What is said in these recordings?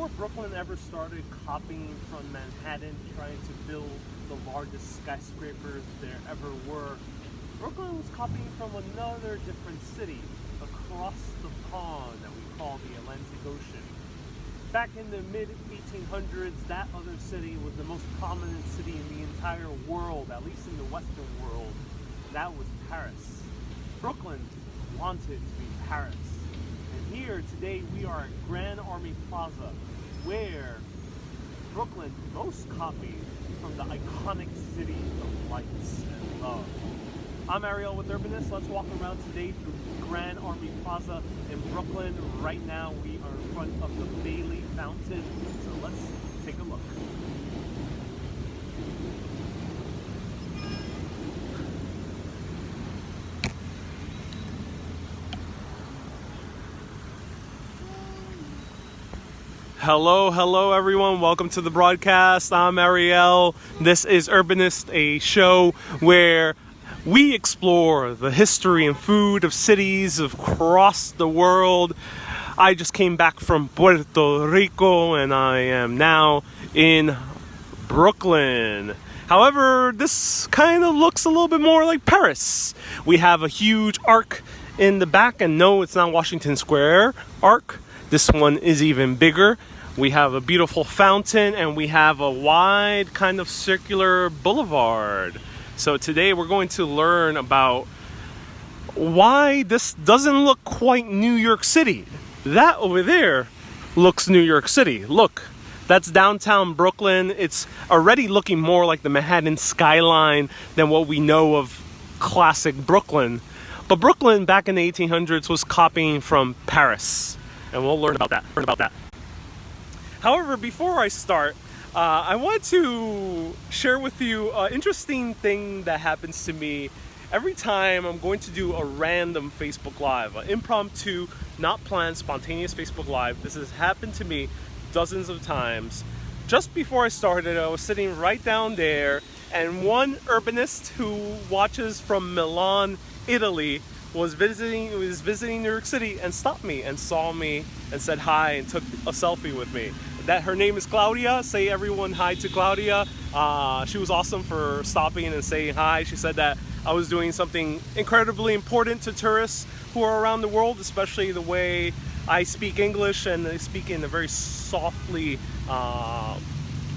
Before Brooklyn ever started copying from Manhattan, trying to build the largest skyscrapers there ever were, Brooklyn was copying from another different city across the pond that we call the Atlantic Ocean. Back in the mid-1800s, that other city was the most prominent city in the entire world, at least in the Western world. That was Paris. Brooklyn wanted to be Paris. And here today we are at Grand Army Plaza, where Brooklyn most copied from the iconic city of lights and love. I'm Ariel with Urbanist. Let's walk around today through Grand Army Plaza in Brooklyn. Right now we are in front of the Bailey Fountain, so let's take a look. Hello everyone, welcome to the broadcast. I'm Ariel. This is Urbanist, a show where we explore the history and food of cities across the world. I just came back from Puerto Rico and I am now in Brooklyn. However, this kind of looks a little bit more like Paris. We have a huge arc in the back, and no, it's not Washington Square arc. This one is even bigger. We have a beautiful fountain and we have a wide kind of circular boulevard. So today we're going to learn about why this doesn't look quite New York City. That over there looks New York City. Look, that's downtown Brooklyn. It's already looking more like the Manhattan skyline than what we know of classic Brooklyn. But Brooklyn back in the 1800s was copying from Paris. And we'll learn about that. However, before I start, I want to share with you an interesting thing that happens to me every time I'm going to do a random Facebook Live, an impromptu, not planned, spontaneous Facebook Live. This has happened to me dozens of times. Just before I started, I was sitting right down there, and one urbanist who watches from Milan, Italy, was visiting New York City and stopped me and saw me and said hi and took a selfie with me. That her name is Claudia. Say everyone hi to Claudia. She was awesome for stopping and saying hi. She said that I was doing something incredibly important to tourists who are around the world, especially the way I speak English, and I speak in a very softly,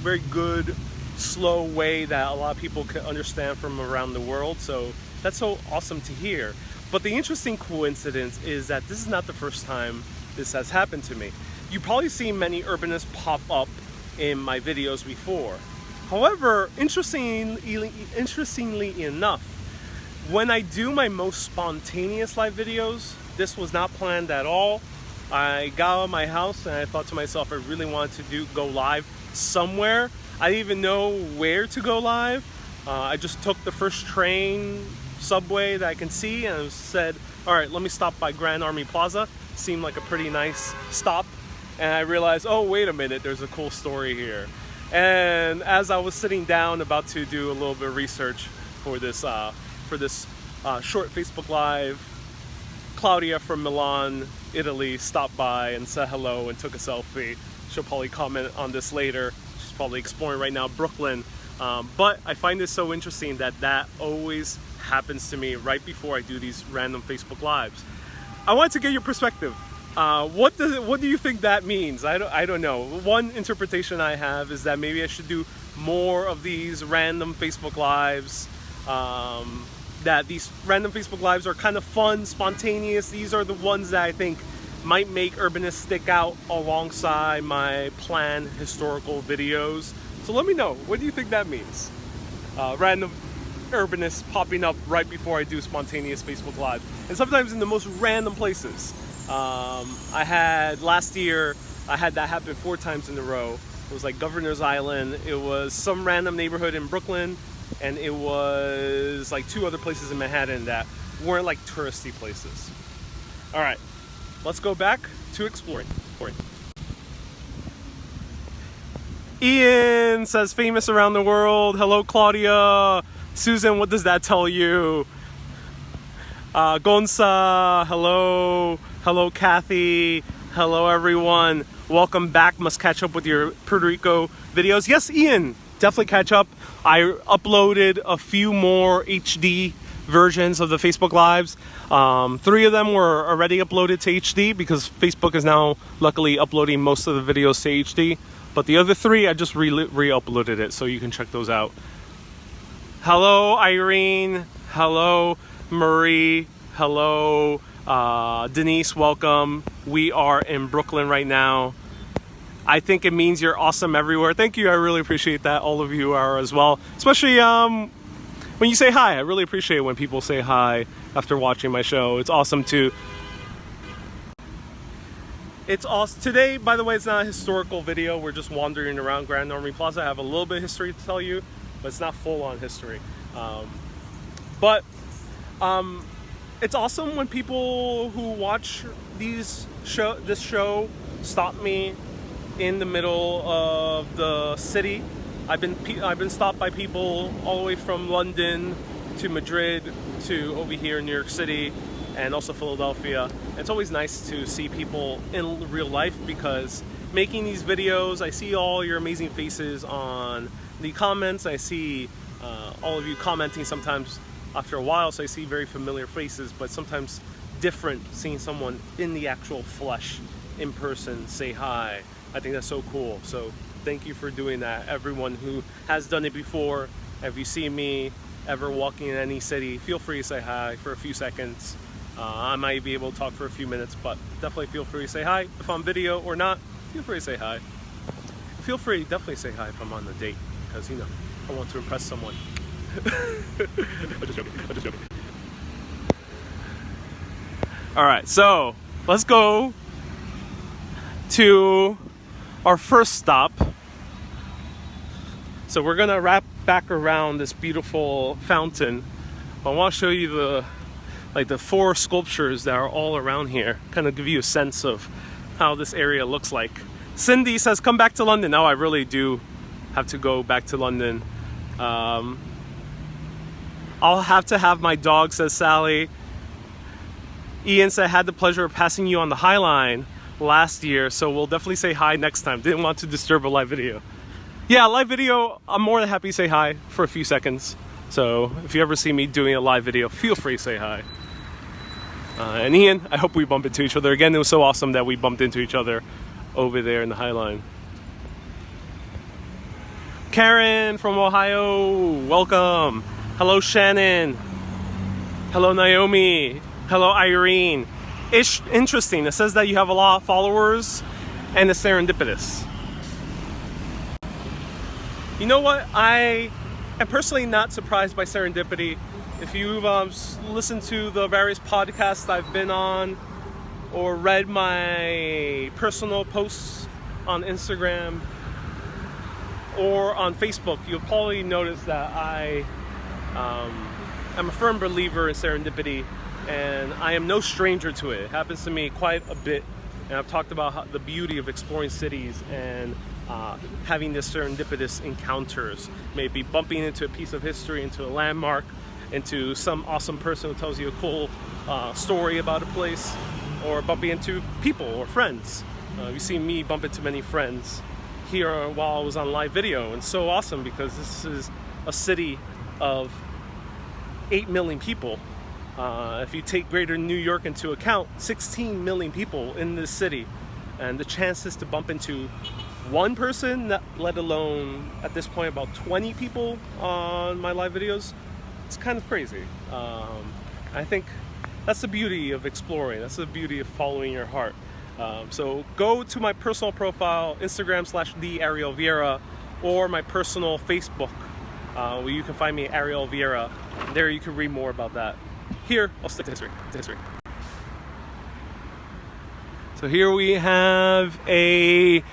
very good, slow way that a lot of people can understand from around the world. So that's so awesome to hear. But the interesting coincidence is that this is not the first time this has happened to me. You've probably seen many urbanists pop up in my videos before. However, interestingly enough, when I do my most spontaneous live videos, this was not planned at all. I got out of my house and I thought to myself, I really wanted to go live somewhere. I didn't even know where to go live. I just took the first train, subway that I can see, and said, all right, let me stop by Grand Army Plaza. Seemed like a pretty nice stop. And I realized, oh, wait a minute, there's a cool story here. And as I was sitting down about to do a little bit of research for this short Facebook Live, Claudia from Milan, Italy, stopped by and said hello and took a selfie. She'll probably comment on this later. She's probably exploring right now Brooklyn. But I find this so interesting that always happens to me right before I do these random Facebook Lives. I want to get your perspective. What do you think that means? I don't know. One interpretation I have is that maybe I should do more of these random Facebook Lives. That these random Facebook Lives are kind of fun, spontaneous. These are the ones that I think might make Urbanist stick out alongside my planned historical videos. So let me know, what do you think that means? Random Urbanists popping up right before I do spontaneous Facebook Live. And sometimes in the most random places. Last year, I had that happen 4 times in a row. It was like Governor's Island, it was some random neighborhood in Brooklyn, and it was like 2 other places in Manhattan that weren't like touristy places. All right, let's go back to exploring. Ian says famous around the world. Hello, Claudia. Susan, what does that tell you? Gonza, hello. Hello, Kathy. Hello, everyone. welcome back. Must catch up with your Puerto Rico videos. Yes, Ian, definitely catch up. I uploaded a few more HD versions of the Facebook Lives. 3 of them were already uploaded to HD because Facebook is now luckily uploading most of the videos to HD. But the other 3, I just re-uploaded it, so you can check those out. Hello, Irene. Hello, Marie. Hello, Denise. Welcome. We are in Brooklyn right now. I think it means you're awesome everywhere. Thank you. I really appreciate that. All of you are as well. Especially when you say hi. I really appreciate when people say hi after watching my show. It's awesome to... It's awesome. Today, by the way, it's not a historical video. We're just wandering around Grand Army Plaza. I have a little bit of history to tell you, but it's not full-on history. It's awesome when people who watch this show stop me in the middle of the city. I've been stopped by people all the way from London to Madrid to over here in New York City, and also Philadelphia. It's always nice to see people in real life because making these videos, I see all your amazing faces on the comments. I see all of you commenting sometimes after a while, so I see very familiar faces, but sometimes different seeing someone in the actual flesh, in person, say hi. I think that's so cool. So thank you for doing that. Everyone who has done it before, if you see me ever walking in any city, feel free to say hi for a few seconds. I might be able to talk for a few minutes, but definitely feel free to say hi. If I'm video or not, feel free to say hi. Feel free to definitely say hi if I'm on a date, because, you know, I want to impress someone. I'm just joking. Alright, so let's go to our first stop. So we're gonna wrap back around this beautiful fountain. I want to show you the 4 sculptures that are all around here, kind of give you a sense of how this area looks like. Cindy says, come back to London. Now I really do have to go back to London. I'll have to have my dog, says Sally. Ian said, had the pleasure of passing you on the High Line last year, so we'll definitely say hi next time. Didn't want to disturb a live video. Yeah, live video, I'm more than happy to say hi for a few seconds. So if you ever see me doing a live video, feel free to say hi. And Ian, I hope we bump into each other again. It was so awesome that we bumped into each other over there in the High Line. Karen from Ohio, welcome. Hello, Shannon. Hello, Naomi. Hello, Irene. It's interesting. It says that you have a lot of followers and it's serendipitous. You know what? I am personally not surprised by serendipity. If you've listened to the various podcasts I've been on or read my personal posts on Instagram or on Facebook, you'll probably notice that I'm a firm believer in serendipity, and I am no stranger to it. It happens to me quite a bit, and I've talked about the beauty of exploring cities and having this serendipitous encounters, maybe bumping into a piece of history, into a landmark, into some awesome person who tells you a cool story about a place, or bumping into people or friends. You see me bump into many friends here while I was on live video, and so awesome because this is a city of 8 million people. If you take greater New York into account, 16 million people in this city, and the chances to bump into one person, let alone at this point about 20 people on my live videos, it's kind of crazy. I think that's the beauty of exploring. That's the beauty of following your heart. So go to my personal profile, Instagram /TheArielVieira, or my personal Facebook, where you can find me, Ariel Vieira. There you can read more about that. Here, I'll stick to history. So here we have a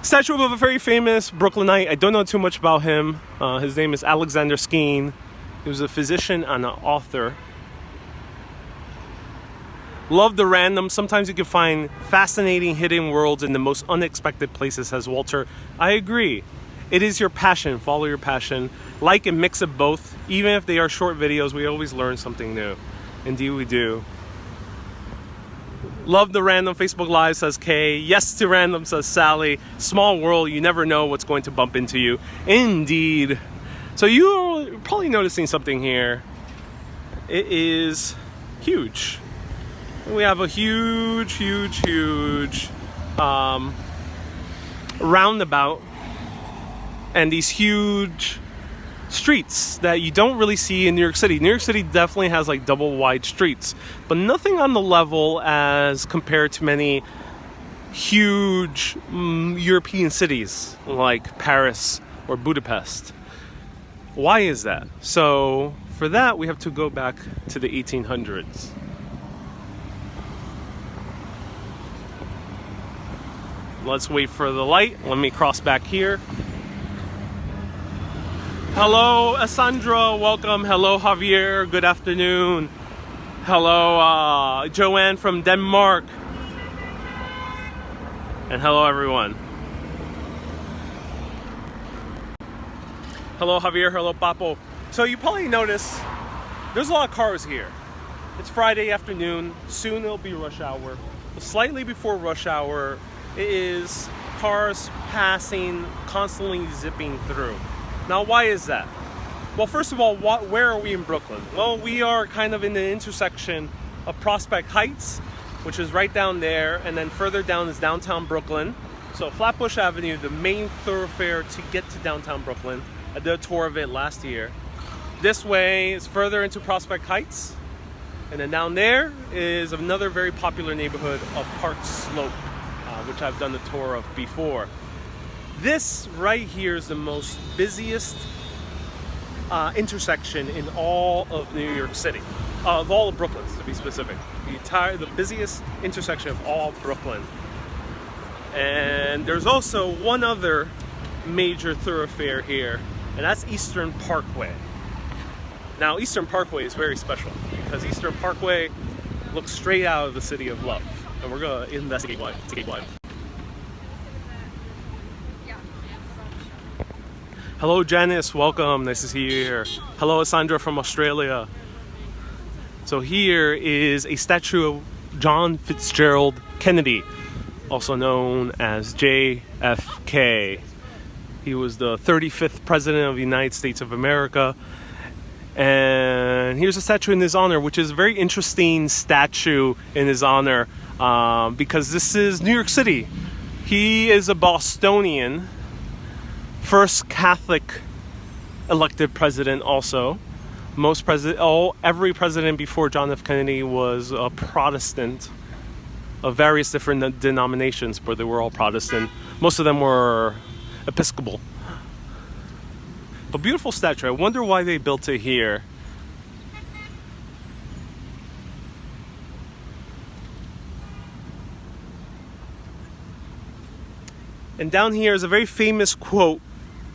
statue of a very famous Brooklynite. I don't know too much about him. His name is Alexander Skene. He was a physician and an author. Love the random. Sometimes you can find fascinating hidden worlds in the most unexpected places, says Walter. I agree. It is your passion. Follow your passion. Like and mix of both. Even if they are short videos, we always learn something new. Indeed we do. Love the random Facebook Live, says Kay. Yes to random, says Sally. Small world, you never know what's going to bump into you. Indeed. So you're probably noticing something here. It is huge. We have a huge roundabout and these huge streets that you don't really see in New York City. New York City definitely has like double wide streets, but nothing on the level as compared to many huge European cities like Paris or Budapest. Why is that? So for that, we have to go back to the 1800s. Let's wait for the light. Let me cross back here. Hello, Sandra. Welcome. Hello, Javier. Good afternoon. Hello, Joanne from Denmark. And hello, everyone. Hello, Javier. Hello, Papo. So you probably notice there's a lot of cars here. It's Friday afternoon. Soon it'll be rush hour. But slightly before rush hour, it is cars passing, constantly zipping through. Now, why is that? Well, first of all, where are we in Brooklyn? Well, we are kind of in the intersection of Prospect Heights, which is right down there, and then further down is downtown Brooklyn. So Flatbush Avenue, the main thoroughfare to get to downtown Brooklyn. I did a tour of it last year. This way is further into Prospect Heights, and then down there is another very popular neighborhood of Park Slope, which I've done the tour of before. This right here is the most busiest intersection in all of New York City, of all of Brooklyn, to be specific. The busiest intersection of all of Brooklyn. And there's also one other major thoroughfare here, and that's Eastern Parkway. Now, Eastern Parkway is very special because Eastern Parkway looks straight out of the city of Love, and we're going to investigate why. Hello, Janice. Welcome. Nice to see you here. Hello, Sandra from Australia. So here is a statue of John Fitzgerald Kennedy, also known as JFK. He was the 35th president of the United States of America. And here's a statue in his honor, which is a very interesting statue in his honor because this is New York City. He is a Bostonian, first Catholic elected president also. Every president before John F. Kennedy was a Protestant of various different denominations, but they were all Protestant. Most of them were Episcopal. But beautiful statue. I wonder why they built it here. And down here is a very famous quote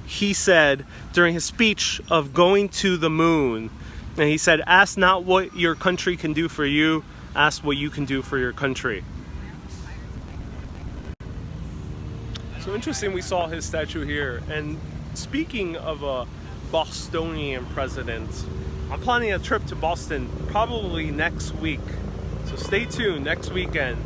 he said during his speech of going to the moon. And he said, "Ask not what your country can do for you, ask what you can do for your country." So interesting, we saw his statue here. And speaking of a Bostonian president, I'm planning a trip to Boston probably next week. So stay tuned next weekend.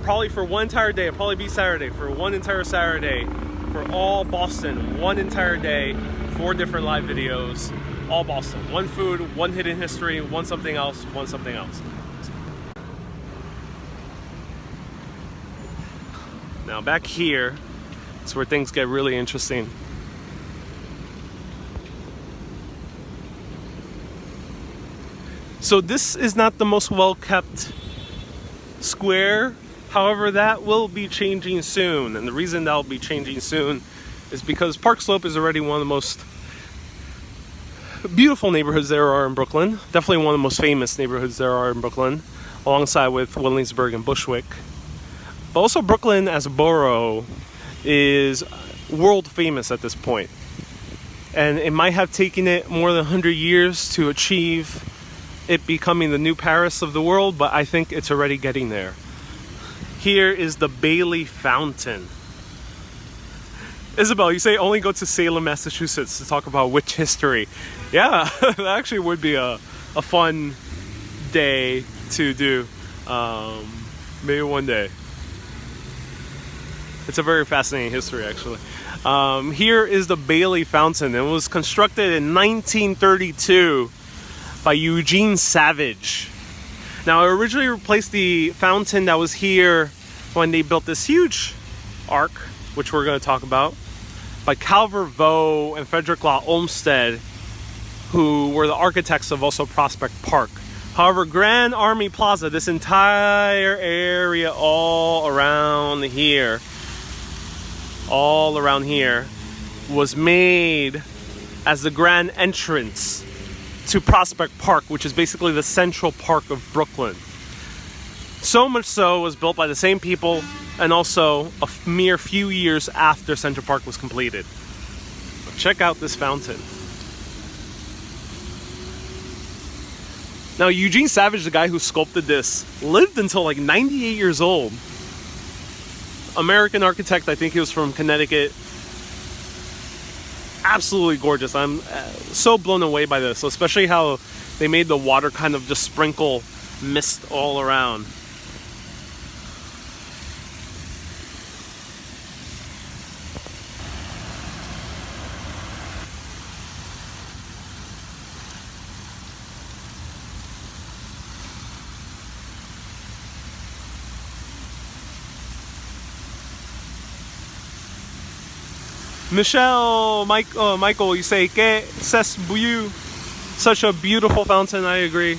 Probably for one entire day. It'll probably be Saturday. For one entire Saturday. For all Boston. One entire day. 4 different live videos. All Boston. One food, one hidden history, one something else, one something else. Now back here is where things get really interesting. So this is not the most well-kept square. However, that will be changing soon. And the reason that will be changing soon is because Park Slope is already one of the most beautiful neighborhoods there are in Brooklyn. Definitely one of the most famous neighborhoods there are in Brooklyn, alongside with Williamsburg and Bushwick. But also Brooklyn as a borough is world famous at this point. And it might have taken it more than 100 years to achieve it becoming the new Paris of the world, but I think it's already getting there. Here is the Bailey Fountain. Isabel, you say only go to Salem, Massachusetts to talk about witch history. Yeah, that actually would be a fun day to do. Maybe one day. It's a very fascinating history, actually. Here is the Bailey Fountain. It was constructed in 1932 by Eugene Savage. Now, it originally replaced the fountain that was here when they built this huge ark, which we're going to talk about, by Calvert Vaux and Frederick Law Olmsted, who were the architects of also Prospect Park. However, Grand Army Plaza, this entire area all around here, was made as the grand entrance to Prospect Park, which is basically the Central Park of Brooklyn. So much so, it was built by the same people and also a mere few years after Central Park was completed. Check out this fountain. Now, Eugene Savage, the guy who sculpted this, lived until like 98 years old. American architect, I think he was from Connecticut. Absolutely gorgeous. I'm so blown away by this, especially how they made the water kind of just sprinkle mist all around. Michael, you say, que c'est beau. Such a beautiful fountain, I agree.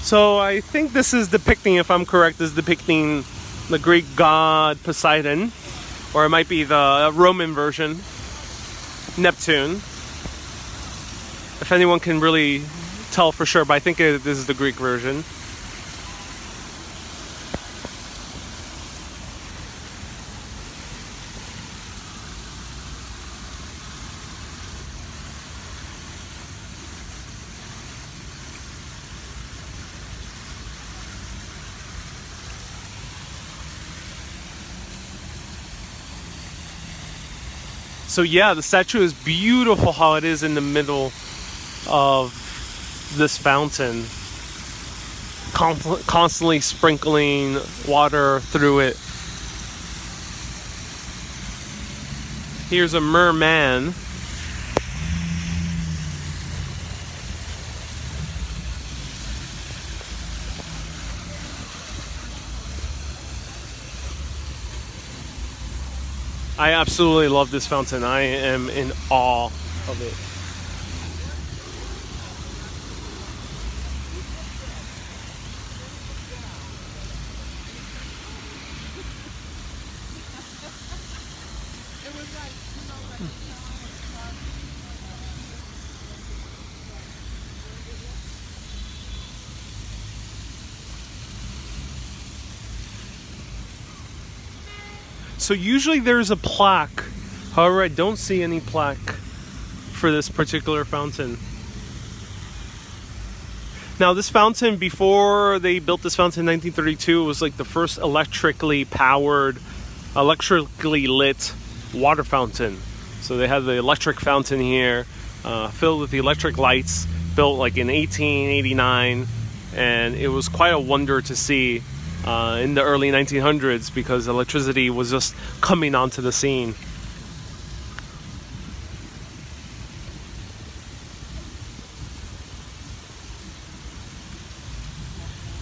So I think this is depicting, if I'm correct, is depicting the Greek god Poseidon, or it might be the Roman version, Neptune. If anyone can really tell for sure, but I think this is the Greek version. So yeah, the statue is beautiful how it is in the middle of this fountain, constantly sprinkling water through it. Here's a merman. I absolutely love this fountain. I am in awe of it. So usually there's a plaque. However, I don't see any plaque for this particular fountain. Now, this fountain, before they built this fountain in 1932, was like the first electrically lit water fountain. So they had the electric fountain here, filled with the electric lights, built like in 1889, and it was quite a wonder to see in the early 1900s because electricity was just coming onto the scene.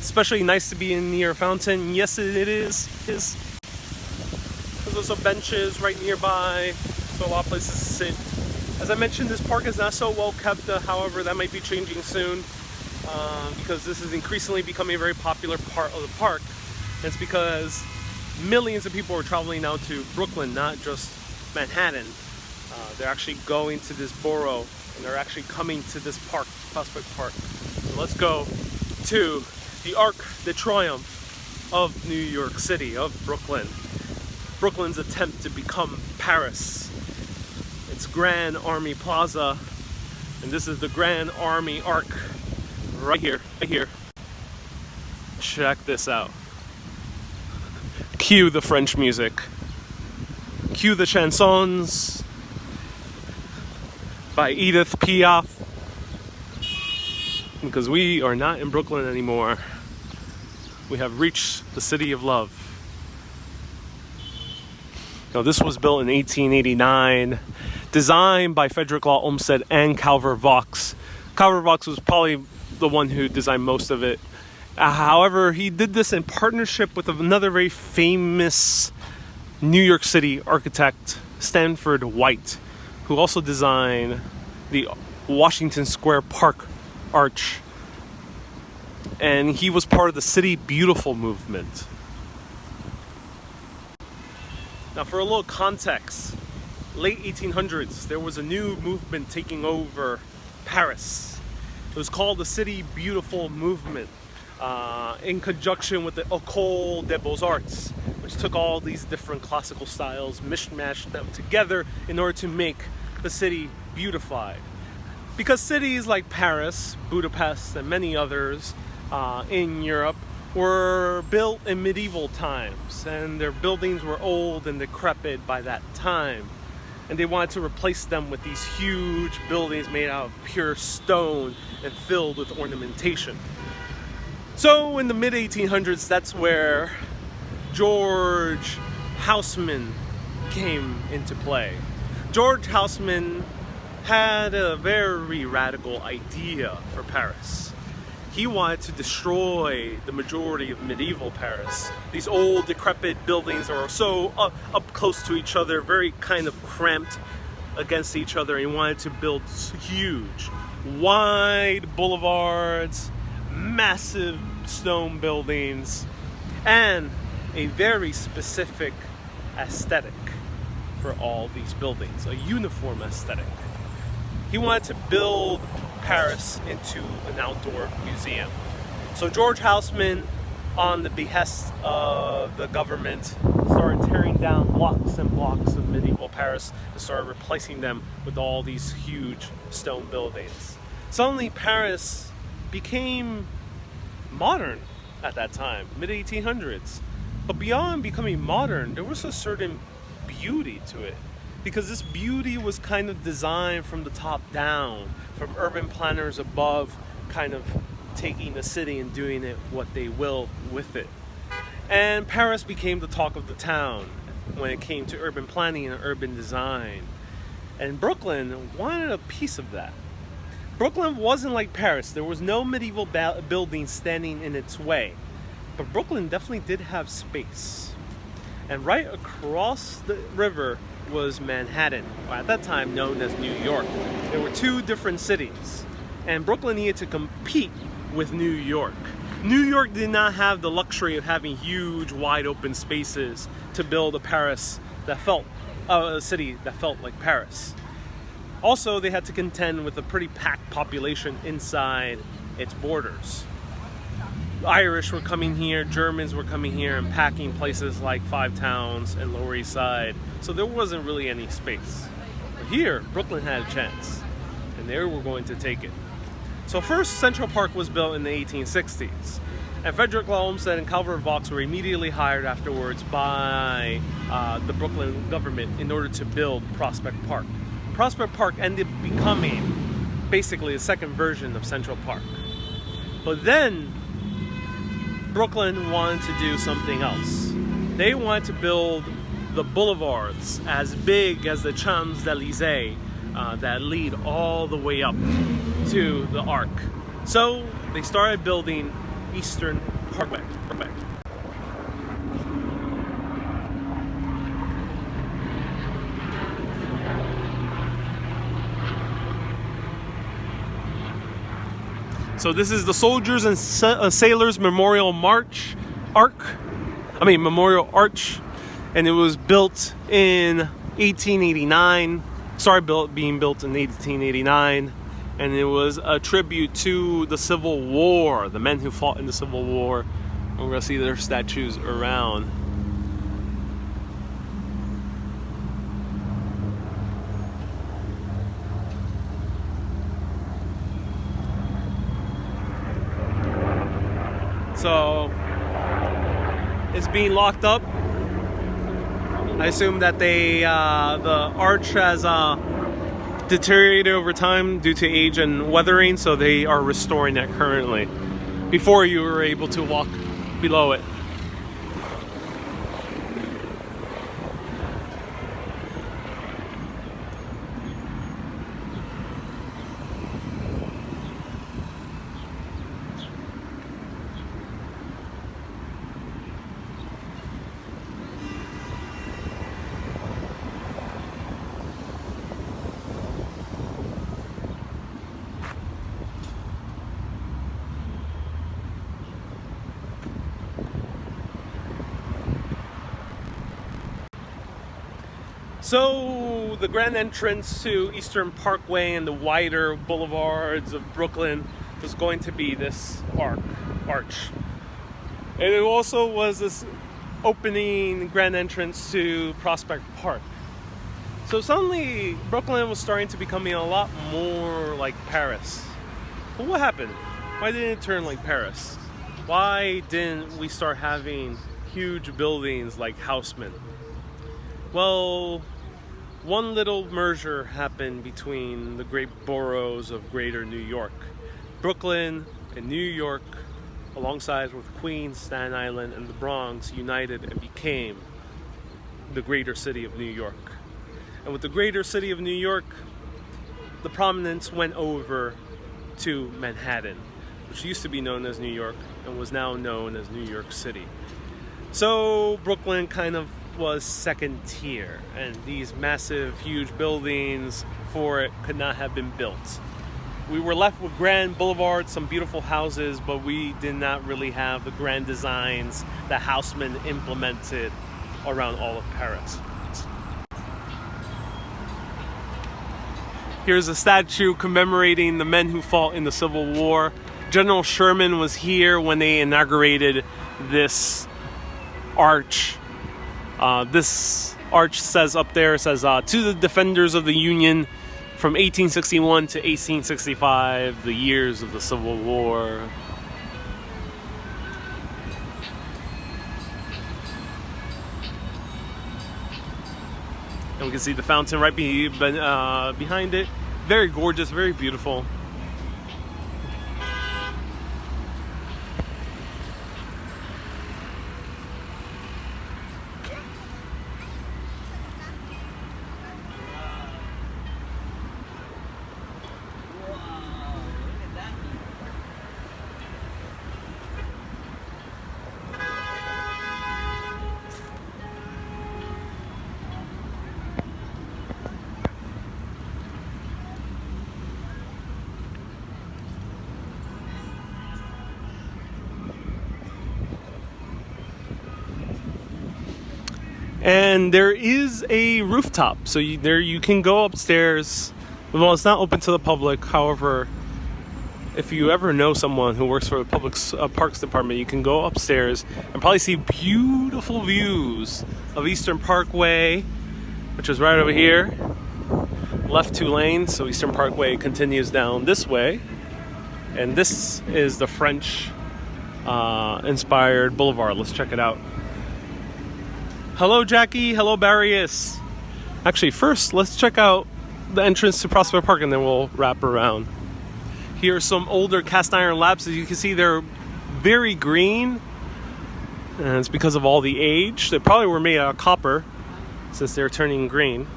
Especially nice to be near a fountain. Yes, it is. There's also benches right nearby, so a lot of places to sit. As I mentioned, this park is not so well kept, however, that might be changing soon. Because this is increasingly becoming a very popular part of the park. And it's because millions of people are traveling now to Brooklyn, not just Manhattan. They're actually going to this borough, and they're actually coming to this park, Prospect Park. So let's go to the Arc de Triomphe of New York City, of Brooklyn. Brooklyn's attempt to become Paris. It's Grand Army Plaza, and this is the Grand Army Arc. Right here. Check this out. Cue the French music. Cue the chansons by Edith Piaf. because we are not in Brooklyn anymore. We have reached the city of love. Now, this was built in 1889, designed by Frederick Law Olmsted and Calvert Vaux. Calvert Vaux was probably the one who designed most of it. However, he did this in partnership with another very famous New York City architect, Stanford White, who also designed the Washington Square Park arch. And he was part of the City Beautiful movement. Now, for a little context, late 1800s, there was a new movement taking over Paris. It was called the City Beautiful movement, in conjunction with the École des Beaux-Arts, which took all these different classical styles, mishmashed them together in order to make the city beautified. Because cities like Paris, Budapest, and many others in Europe were built in medieval times, and their buildings were old and decrepit by that time. And they wanted to replace them with these huge buildings made out of pure stone and filled with ornamentation. So in the mid-1800s, that's where George Haussmann came into play. George Haussmann had a very radical idea for Paris. He wanted to destroy the majority of medieval Paris. These old, decrepit buildings are so up close to each other, very kind of cramped against each other. He wanted to build huge, wide boulevards, massive stone buildings, and a very specific aesthetic for all these buildings, a uniform aesthetic. He wanted to build Paris into an outdoor museum. So George Haussmann, on the behest of the government, started tearing down blocks and blocks of medieval Paris and started replacing them with all these huge stone buildings. Suddenly Paris became modern at that time, mid-1800s. But beyond becoming modern, there was a certain beauty to it, because this beauty was kind of designed from the top down, from urban planners above, kind of taking the city and doing it what they will with it. And Paris became the talk of the town when it came to urban planning and urban design. And Brooklyn wanted a piece of that. Brooklyn wasn't like Paris. There was no medieval building standing in its way. But Brooklyn definitely did have space. And right across the river was Manhattan, or at that time known as New York. There were two different cities, and Brooklyn needed to compete with New York. New York did not have the luxury of having huge, wide open spaces to build a city that felt like Paris. Also, they had to contend with a pretty packed population inside its borders. Irish were coming here, Germans were coming here and packing places like Five Towns and Lower East Side, so there wasn't really any space. But here, Brooklyn had a chance, and they were going to take it. So first, Central Park was built in the 1860s, and Frederick Law Olmsted and Calvert Vaux were immediately hired afterwards by the Brooklyn government in order to build Prospect Park. Prospect Park ended up becoming basically a second version of Central Park. But then, Brooklyn wanted to do something else. They wanted to build the boulevards as big as the Champs-Élysées that lead all the way up to the Arc. So they started building Eastern Parkway. So this is the Soldiers and Sailors Memorial Memorial Arch, and it was built in 1889. Being built in 1889, and it was a tribute to the Civil War, the men who fought in the Civil War. And we're gonna see their statues around. So it's being locked up. I assume that the arch has deteriorated over time due to age and weathering, so they are restoring it currently. Before, you were able to walk below it. So the grand entrance to Eastern Parkway and the wider boulevards of Brooklyn was going to be this arch. And it also was this opening grand entrance to Prospect Park. So suddenly Brooklyn was starting to becoming a lot more like Paris. But what happened? Why didn't it turn like Paris? Why didn't we start having huge buildings like Haussmann? Well, one little merger happened between the great boroughs of Greater New York. Brooklyn and New York, alongside with Queens, Staten Island, and the Bronx, united and became the greater city of New York. And with the greater city of New York, the prominence went over to Manhattan, which used to be known as New York and was now known as New York City. So Brooklyn kind of was second tier, and these massive, huge buildings for it could not have been built. We were left with grand boulevards, some beautiful houses, but we did not really have the grand designs that Haussmann implemented around all of Paris. Here's a statue commemorating the men who fought in the Civil War. General Sherman was here when they inaugurated this arch. This arch says up there, to the defenders of the Union from 1861 to 1865, the years of the Civil War. And we can see the fountain right behind it. Very gorgeous, very beautiful. And there is a rooftop, so you can go upstairs. Well, it's not open to the public. However, if you ever know someone who works for the public parks department, you can go upstairs and probably see beautiful views of Eastern Parkway, which is right over here. Left 2 lanes, so Eastern Parkway continues down this way. And this is the French inspired boulevard. Let's check it out. Hello, Jackie. Hello, Barrius. Actually, first, let's check out the entrance to Prospect Park, and then we'll wrap around. Here are some older cast iron lamps. As you can see, they're very green, and it's because of all the age. They probably were made out of copper, since they're turning green.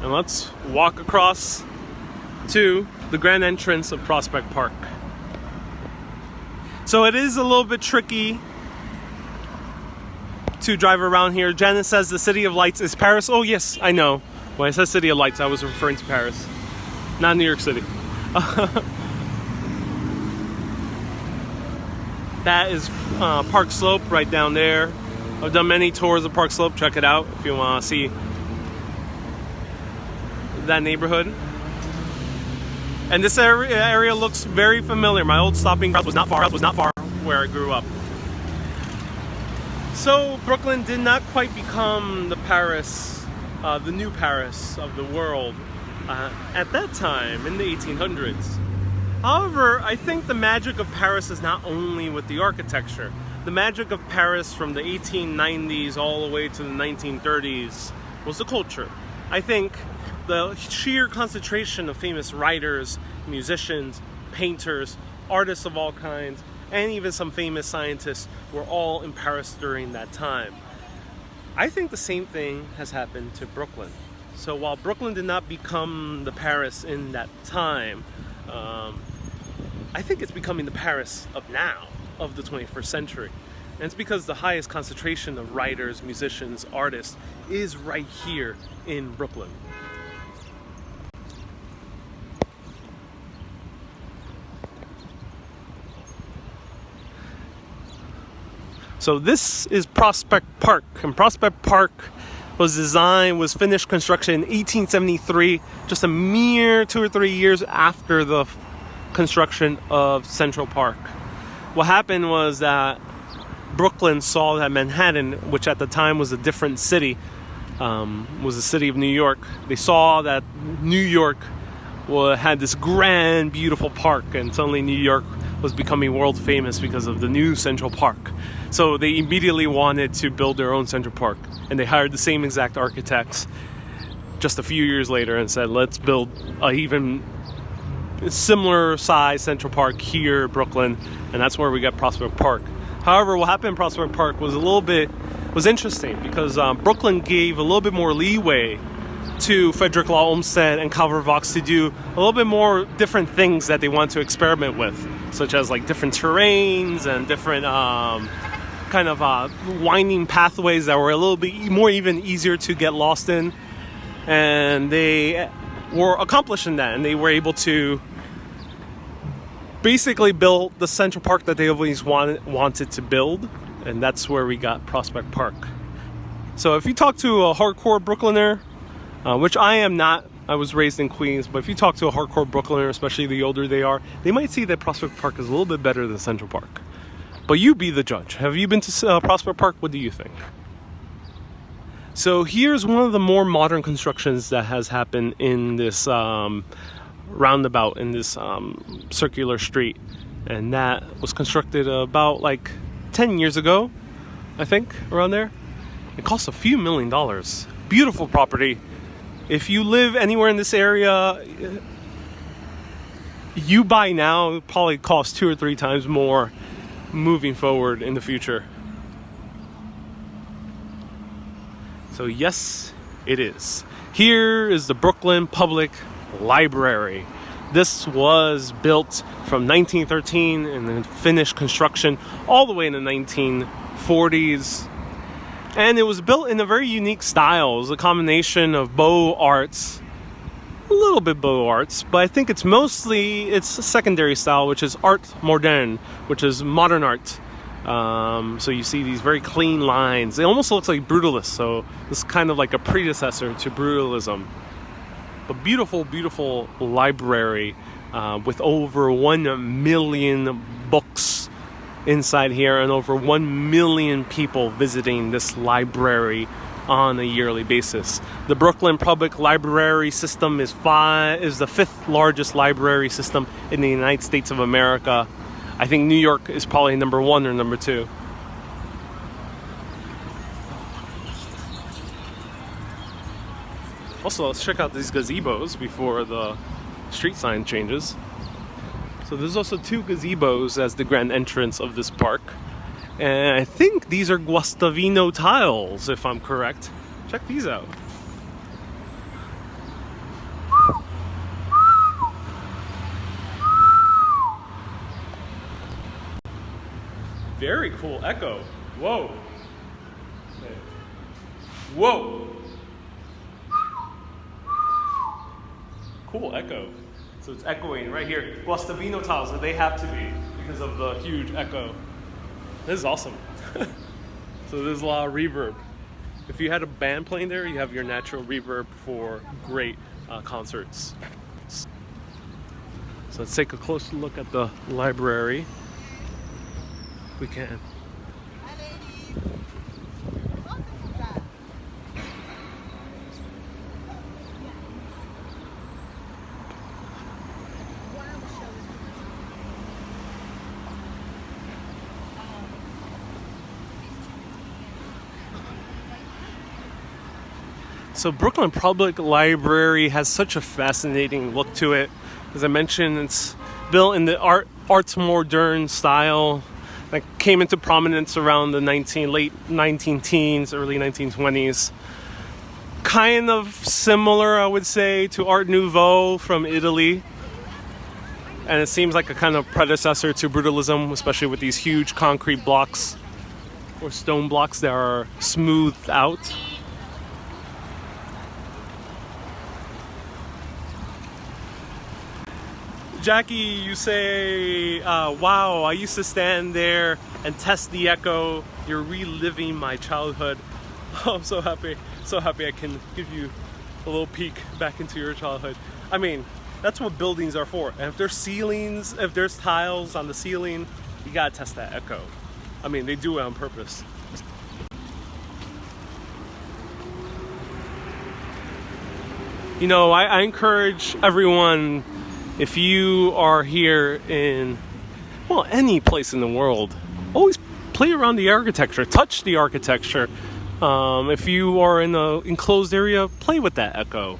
And let's walk across to the grand entrance of Prospect Park. So it is a little bit tricky to drive around here. Janet says the City of Lights is Paris. Oh yes, I know. When I said City of Lights, I was referring to Paris, not New York City. That is Park Slope right down there. I've done many tours of Park Slope. Check it out if you want to see that neighborhood. And this area looks very familiar. My old stopping ground was not far where I grew up. So Brooklyn did not quite become the Paris, the new Paris of the world at that time in the 1800s. However, I think the magic of Paris is not only with the architecture. the magic of Paris from the 1890s all the way to the 1930s was the culture. I think the sheer concentration of famous writers, musicians, painters, artists of all kinds, and even some famous scientists were all in Paris during that time. I think the same thing has happened to Brooklyn. So while Brooklyn did not become the Paris in that time, I think it's becoming the Paris of now, of the 21st century. And it's because the highest concentration of writers, musicians, artists is right here in Brooklyn. So this is Prospect Park, and Prospect Park was finished construction in 1873, just a mere 2 or 3 years after the construction of Central Park. What happened was that Brooklyn saw that Manhattan, which at the time was a different city, was the city of New York. They saw that New York had this grand, beautiful park, and suddenly New York was becoming world famous because of the new Central Park. So they immediately wanted to build their own Central Park, and they hired the same exact architects just a few years later and said, let's build a even similar size Central Park here in Brooklyn, and that's where we got Prospect Park. However, what happened in Prospect Park was interesting because Brooklyn gave a little bit more leeway to Frederick Law Olmsted and Calvert Vaux to do a little bit more different things that they want to experiment with, such as like different terrains and different kind of winding pathways that were a little bit more even easier to get lost in. And they were accomplishing that, and they were able to basically build the Central Park that they always wanted to build, and that's where we got Prospect Park. So if you talk to a hardcore Brooklyner, which I am not, I was raised in Queens, but if you talk to a hardcore Brooklyner, especially the older they are, they might see that Prospect Park is a little bit better than Central Park. But you be the judge. Have you been to Prospect Park? What do you think? So here's one of the more modern constructions that has happened in this roundabout, in this circular street. And that was constructed about like 10 years ago, I think, around there. It cost a few $1 million. Beautiful property. If you live anywhere in this area, you buy now, it probably costs 2 or 3 times more moving forward in the future. So yes, it is. Here is the Brooklyn Public Library. This was built from 1913 and then finished construction all the way in the 1940s. And it was built in a very unique style. It was a combination of Beaux Arts, a little bit Beaux Arts, but I think it's a secondary style, which is Art Moderne, which is modern art. So you see these very clean lines. It almost looks like Brutalist, so it's kind of like a predecessor to Brutalism. But beautiful, beautiful library with over 1 million books inside here and over 1 million people visiting this library on a yearly basis. The Brooklyn Public Library System is the 5th largest library system in the United States of America. I think New York is probably number 1 or number 2. Also, let's check out these gazebos before the street sign changes. So there's also 2 gazebos as the grand entrance of this park. And I think these are Guastavino tiles, if I'm correct. Check these out. Very cool echo. Whoa. Whoa. Cool echo. So it's echoing right here. Guastavino tiles, they have to be because of the huge echo. This is awesome. So there's a lot of reverb. If you had a band playing there, you have your natural reverb for great concerts. So let's take a closer look at the library. If we can. So Brooklyn Public Library has such a fascinating look to it. As I mentioned, it's built in the Arts Moderne style that came into prominence around the late 19 teens, early 1920s. Kind of similar, I would say, to Art Nouveau from Italy. And it seems like a kind of predecessor to Brutalism, especially with these huge concrete blocks or stone blocks that are smoothed out. Jackie, you say, wow, I used to stand there and test the echo. You're reliving my childhood. Oh, I'm so happy I can give you a little peek back into your childhood. I mean, that's what buildings are for. And if there's ceilings, if there's tiles on the ceiling, you gotta test that echo. I mean, they do it on purpose. You know, I encourage everyone, if you are here in, well, any place in the world, always play around the architecture, touch the architecture. If you are in an enclosed area, play with that echo.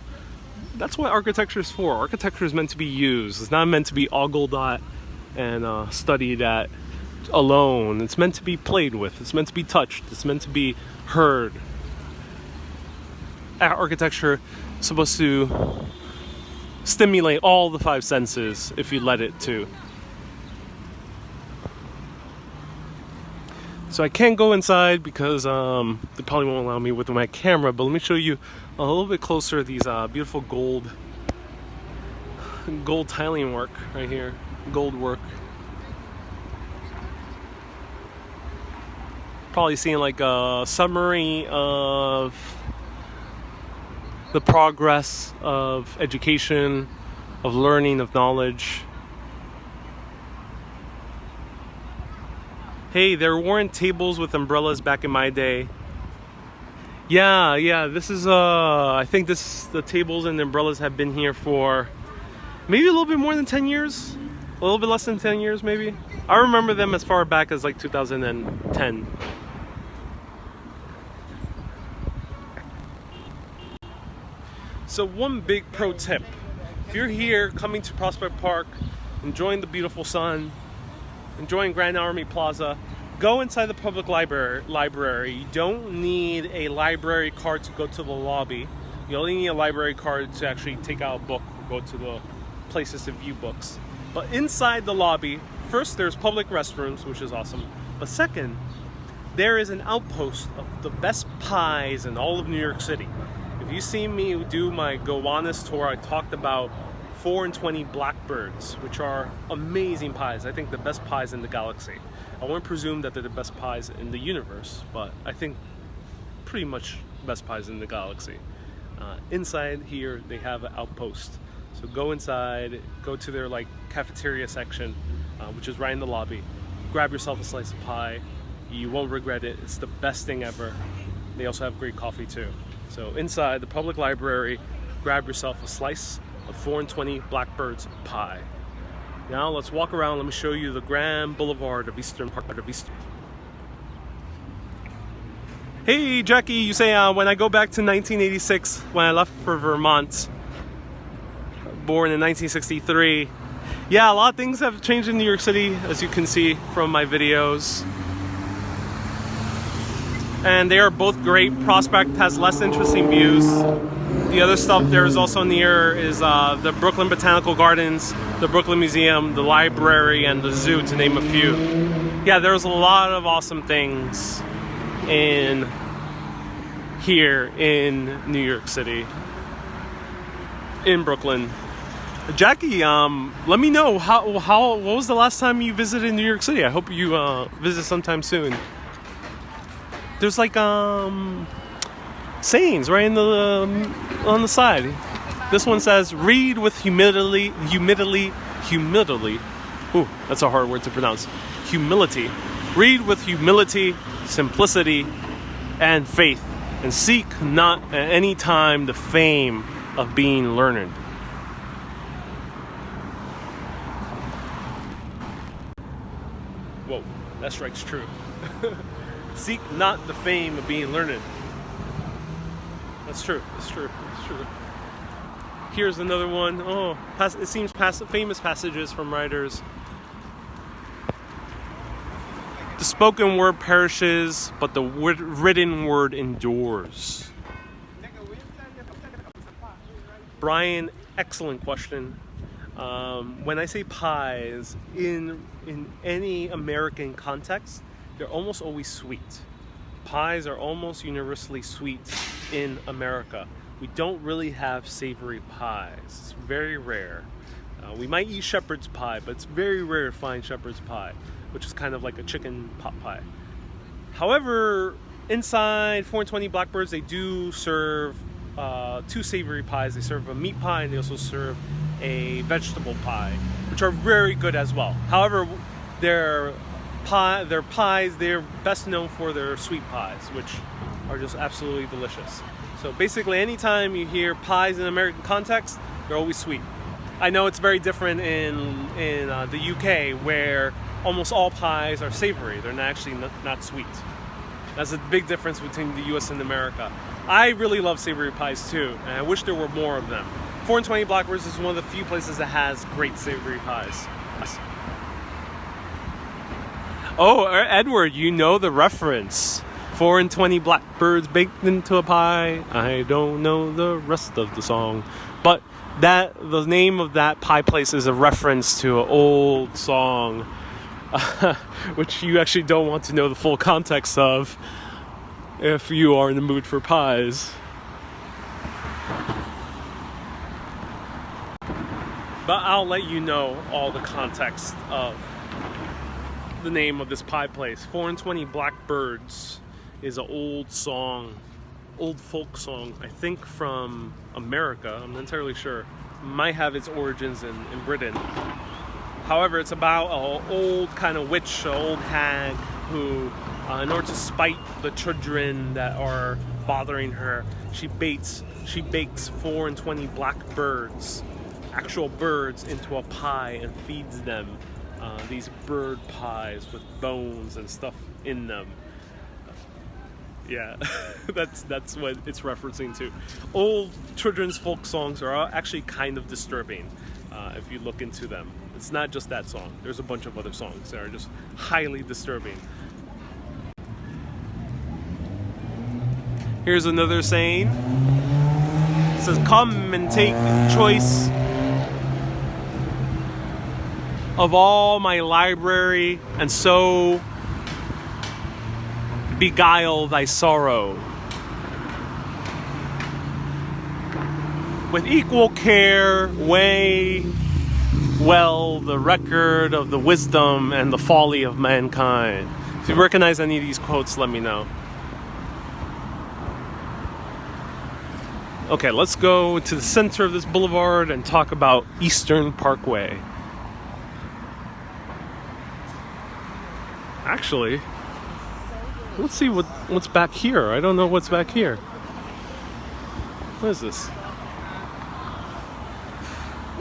That's what architecture is for. Architecture is meant to be used. It's not meant to be ogled at and studied at alone. It's meant to be played with. It's meant to be touched. It's meant to be heard. Architecture is supposed to stimulate all the five senses if you let it to. So I can't go inside because they probably won't allow me with my camera, but let me show you a little bit closer these beautiful gold tiling work right here. Gold work. Probably seeing like a summary of the progress of education, of learning, of knowledge. Hey, there weren't tables with umbrellas back in my day. Yeah, this is I think the tables and the umbrellas have been here for maybe a little bit more than 10 years. A little bit less than 10 years maybe. I remember them as far back as like 2010. So one big pro tip, if you're here coming to Prospect Park, enjoying the beautiful sun, enjoying Grand Army Plaza, go inside the public library. You don't need a library card to go to the lobby. You only need a library card to actually take out a book or go to the places to view books. But inside the lobby, first there's public restrooms, which is awesome. But second, there is an outpost of the best pies in all of New York City. If you see me do my Gowanus tour, I talked about 4 and 20 blackbirds, which are amazing pies. I think the best pies in the galaxy. I won't presume that they're the best pies in the universe, but I think pretty much best pies in the galaxy. Inside here, they have an outpost. So go inside, go to their like cafeteria section, which is right in the lobby. Grab yourself a slice of pie. You won't regret it. It's the best thing ever. They also have great coffee too. So inside the public library, grab yourself a slice of 4 and 20 blackbirds pie. Now let's walk around. Let me show you the Grand Boulevard of Eastern Park of Eastern. Hey Jackie, you say when I go back to 1986, when I left for Vermont, born in 1963. Yeah, a lot of things have changed in New York City, as you can see from my videos. And they are both great. Prospect has less interesting views. The other stuff there is also near is the Brooklyn Botanical Gardens, the Brooklyn Museum, the library, and the zoo, to name a few. Yeah, there's a lot of awesome things here in New York City, in Brooklyn. Jackie, let me know what was the last time you visited New York City? I hope you visit sometime soon. There's like sayings right in on the side. This one says, "Read with humility." Ooh, that's a hard word to pronounce. Humility. Read with humility, simplicity, and faith, and seek not at any time the fame of being learned. Whoa, that strikes true. Seek not the fame of being learned. That's true. That's true. That's true. Here's another one. Oh, it seems famous passages from writers. The spoken word perishes, but the written word endures. Brian, excellent question. When I say pies, in any American context, they're almost always sweet. Pies are almost universally sweet in America. We don't really have savory pies. It's very rare. We might eat shepherd's pie, but it's very rare to find shepherd's pie, which is kind of like a chicken pot pie. However, inside 4 and 20 Blackbirds, they do serve 2 savory pies. They serve a meat pie and they also serve a vegetable pie, which are very good as well. However, their pies, they're best known for their sweet pies, which are just absolutely delicious. So basically, anytime you hear pies in American context, they're always sweet. I know it's very different in the UK, where almost all pies are savory. They're actually not sweet. That's a big difference between the US and America. I really love savory pies too, and I wish there were more of them. 4 and 20 Blackbirds is one of the few places that has great savory pies. Oh, Edward, you know the reference. 4 and 20 blackbirds baked into a pie. I don't know the rest of the song. But the name of that pie place is a reference to an old song, which you actually don't want to know the full context of if you are in the mood for pies. But I'll let you know all the context of the name of this pie place. 4 and 20 Blackbirds is an old song, old folk song, I think from America. I'm not entirely sure. It might have its origins in Britain. However, it's about an old kind of witch, an old hag who, in order to spite the children that are bothering her, she bakes 4 and 20 blackbirds, actual birds, into a pie and feeds them these bird pies with bones and stuff in them. Yeah, that's what it's referencing to. Old children's folk songs are actually kind of disturbing if you look into them. It's not just that song. There's a bunch of other songs that are just highly disturbing. Here's another saying. It says, "Come and take choice of all my library, and so beguile thy sorrow. With equal care, weigh well the record of the wisdom and the folly of mankind." If you recognize any of these quotes, let me know. Okay, let's go to the center of this boulevard and talk about Eastern Parkway. Actually, let's see what's back here. I don't know what's back here. What is this?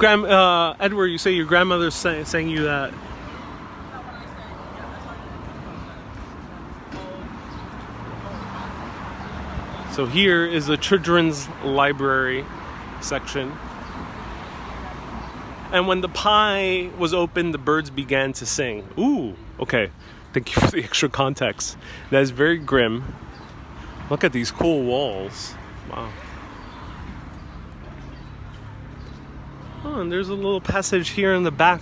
Edward, you say your grandmother's saying you that. So here is the children's library section. And when the pie was opened, the birds began to sing. Ooh, okay. Thank you for the extra context. That is very grim. Look at these cool walls. Wow. Oh, and there's a little passage here in the back.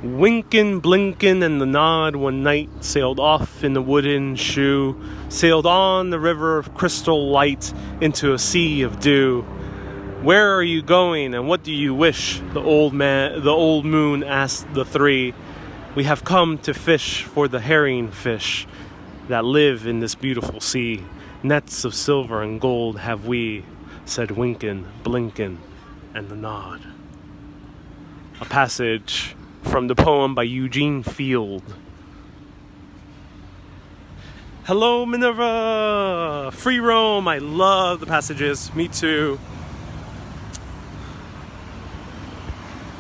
Winkin', blinkin', and the nod one night sailed off in the wooden shoe, sailed on the river of crystal light into a sea of dew. Where are you going, and what do you wish? The old moon asked the three. We have come to fish for the herring fish that live in this beautiful sea. Nets of silver and gold have we, said Winkin', Blinkin', and the nod. A passage from the poem by Eugene Field. Hello, Minerva! Free roam! I love the passages. Me too.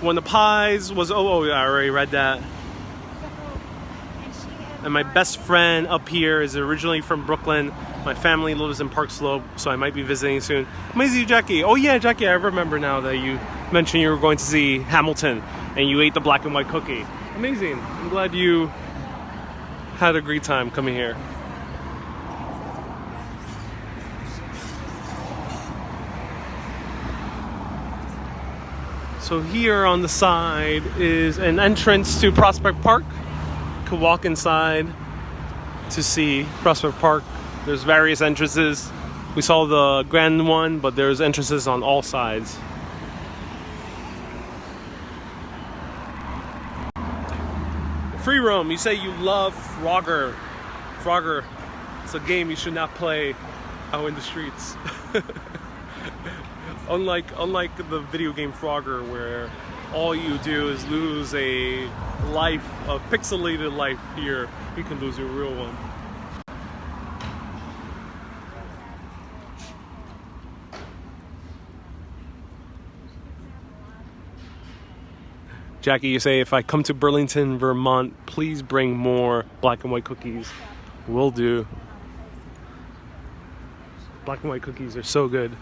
When the pies was... Oh, I already read that. And she has And my best friend up here is originally from Brooklyn. My family lives in Park Slope, so I might be visiting soon. Amazing, Jackie. Oh yeah, Jackie, I remember now that you mentioned you were going to see Hamilton and you ate the black and white cookie. Amazing. I'm glad you had a great time coming here. So here on the side is an entrance to Prospect Park. You could walk inside to see Prospect Park. There's various entrances. We saw the grand one, but there's entrances on all sides. Free roam. You say you love Frogger. Frogger. It's a game you should not play out in the streets. Unlike the video game Frogger, where all you do is lose a life, a pixelated life. Here, you can lose your real one. Jackie, you say, if I come to Burlington, Vermont, please bring more black and white cookies. Will do. Black and white cookies are so good.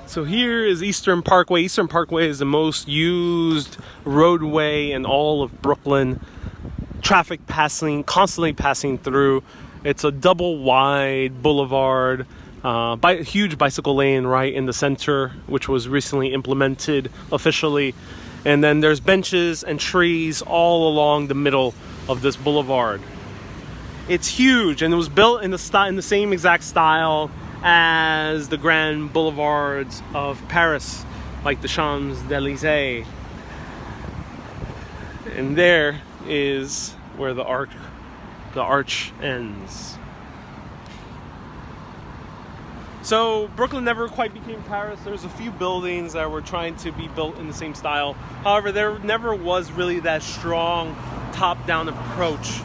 So here is Eastern Parkway. Eastern Parkway is the most used roadway in all of Brooklyn. Traffic constantly passing through. It's a double wide boulevard, huge bicycle lane right in the center, which was recently implemented officially. And then there's benches and trees all along the middle of this boulevard. It's huge, and it was built in the same exact style as the grand boulevards of Paris, like the Champs-Élysées. And there is where the arch ends. So Brooklyn never quite became Paris. There's a few buildings that were trying to be built in the same style. However, there never was really that strong top-down approach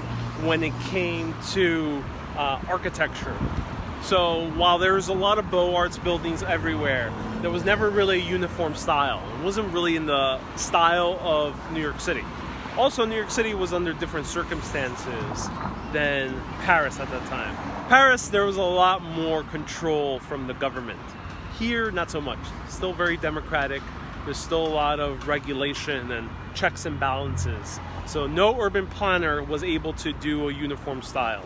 when it came to architecture. So while there was a lot of Beaux Arts buildings everywhere, there was never really a uniform style. It wasn't really in the style of New York City. Also, New York City was under different circumstances than Paris at that time. Paris, there was a lot more control from the government. Here, not so much. Still very democratic. There's still a lot of regulation and checks and balances. So no urban planner was able to do a uniform style.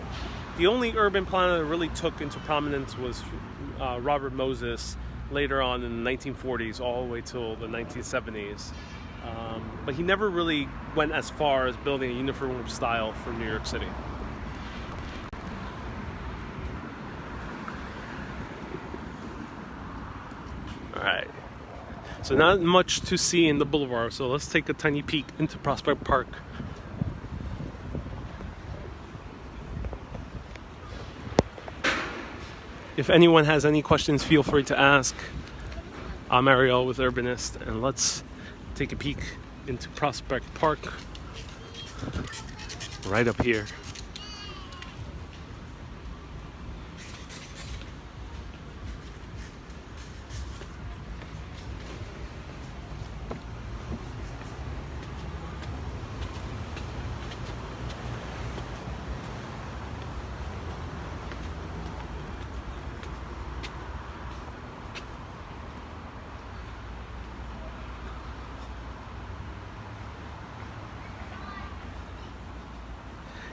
The only urban planner that really took into prominence was Robert Moses later on in the 1940s all the way till the 1970s. But he never really went as far as building a uniform style for New York City. Alright, so not much to see in the boulevard, so let's take a tiny peek into Prospect Park. If anyone has any questions, feel free to ask. I'm Ariel with Urbanist, and let's take a peek into Prospect Park right up here.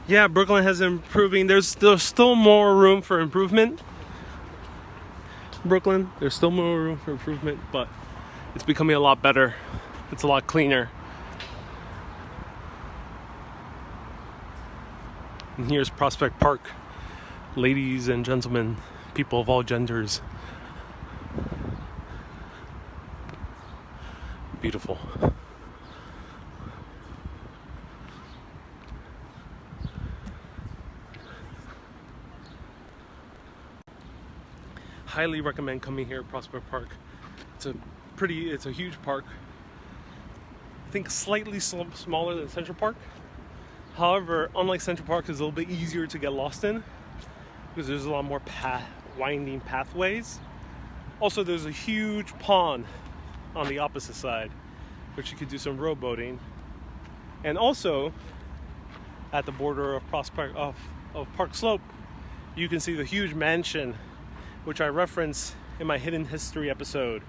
Yeah, Brooklyn has improving. There's still more room for improvement. Brooklyn, there's still more room for improvement, but it's becoming a lot better. It's a lot cleaner. And here's Prospect Park. Ladies and gentlemen, people of all genders. Beautiful. Highly recommend coming here at Prospect Park. It's a huge park. I think slightly smaller than Central Park. However, unlike Central Park, it's a little bit easier to get lost in because there's a lot more winding pathways. Also, there's a huge pond on the opposite side, which you could do some rowboating. And also, at the border of Park Slope, you can see the huge mansion, which I referenced in my Hidden History episode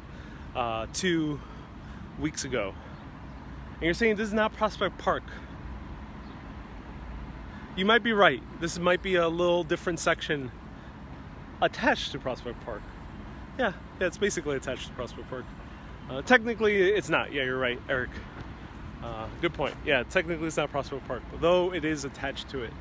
2 weeks ago. And you're saying this is not Prospect Park. You might be right. This might be a little different section attached to Prospect Park. Yeah, it's basically attached to Prospect Park. Technically, it's not. Yeah, you're right, Eric. Good point. Yeah, technically it's not Prospect Park, though it is attached to it.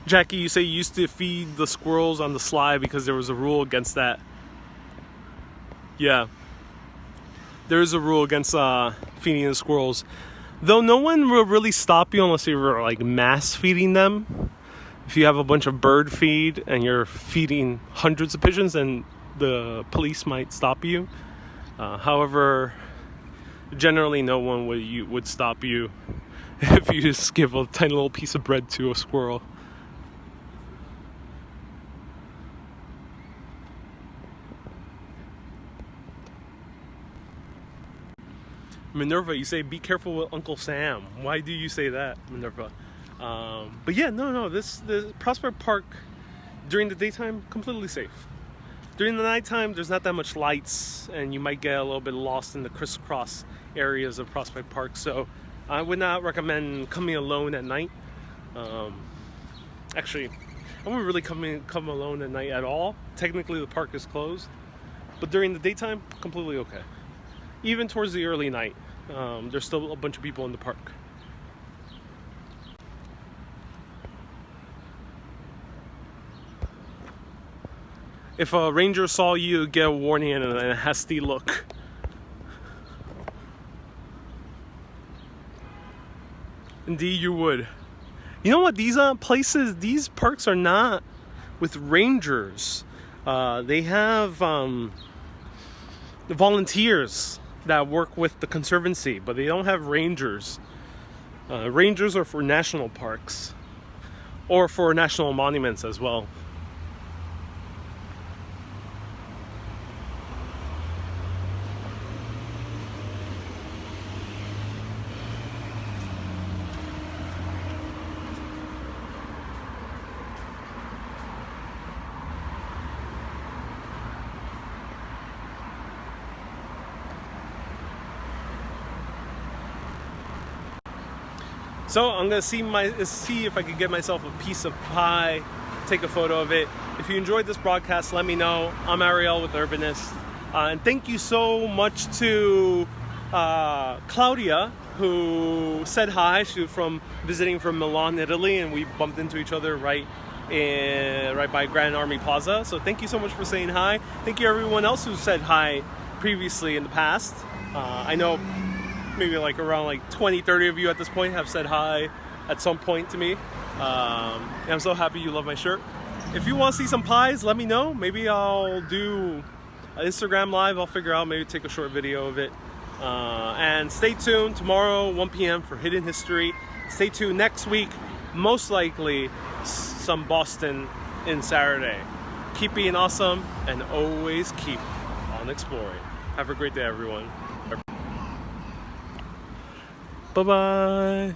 Jackie, you say you used to feed the squirrels on the slide because there was a rule against that. Yeah. There is a rule against feeding the squirrels. Though no one will really stop you unless you're like mass feeding them. If you have a bunch of bird feed and you're feeding hundreds of pigeons, then the police might stop you. However, generally no one would stop you if you just give a tiny little piece of bread to a squirrel. Minerva, you say be careful with Uncle Sam. Why do you say that, Minerva? But yeah, no. This Prospect Park during the daytime completely safe. During the nighttime, there's not that much lights, and you might get a little bit lost in the crisscross areas of Prospect Park. So I would not recommend coming alone at night. Actually, I wouldn't really come alone at night at all. Technically, the park is closed, but during the daytime, completely okay. Even towards the early night, there's still a bunch of people in the park. If a ranger saw you, get a warning and a hasty look. Indeed, you would. You know what? These parks are not with rangers. They have volunteers that work with the conservancy, but they don't have rangers. Rangers are for national parks or for national monuments as well. So I'm gonna see if I can get myself a piece of pie, take a photo of it. If you enjoyed this broadcast, let me know. I'm Ariel with Urbanist, and thank you so much to Claudia, who said hi. She was visiting from Milan, Italy, and we bumped into each other right by Grand Army Plaza. So thank you so much for saying hi. Thank you everyone else who said hi previously in the past. I know maybe around 20-30 of you at this point have said hi at some point to me. And I'm so happy you love my shirt. If you want to see some pies, let me know. Maybe I'll do an Instagram live. I'll figure out, maybe take a short video of it. And stay tuned tomorrow 1 p.m. for Hidden History. Stay tuned next week, most likely some Boston in Saturday. Keep being awesome and always keep on exploring. Have a great day, everyone. Bye-bye.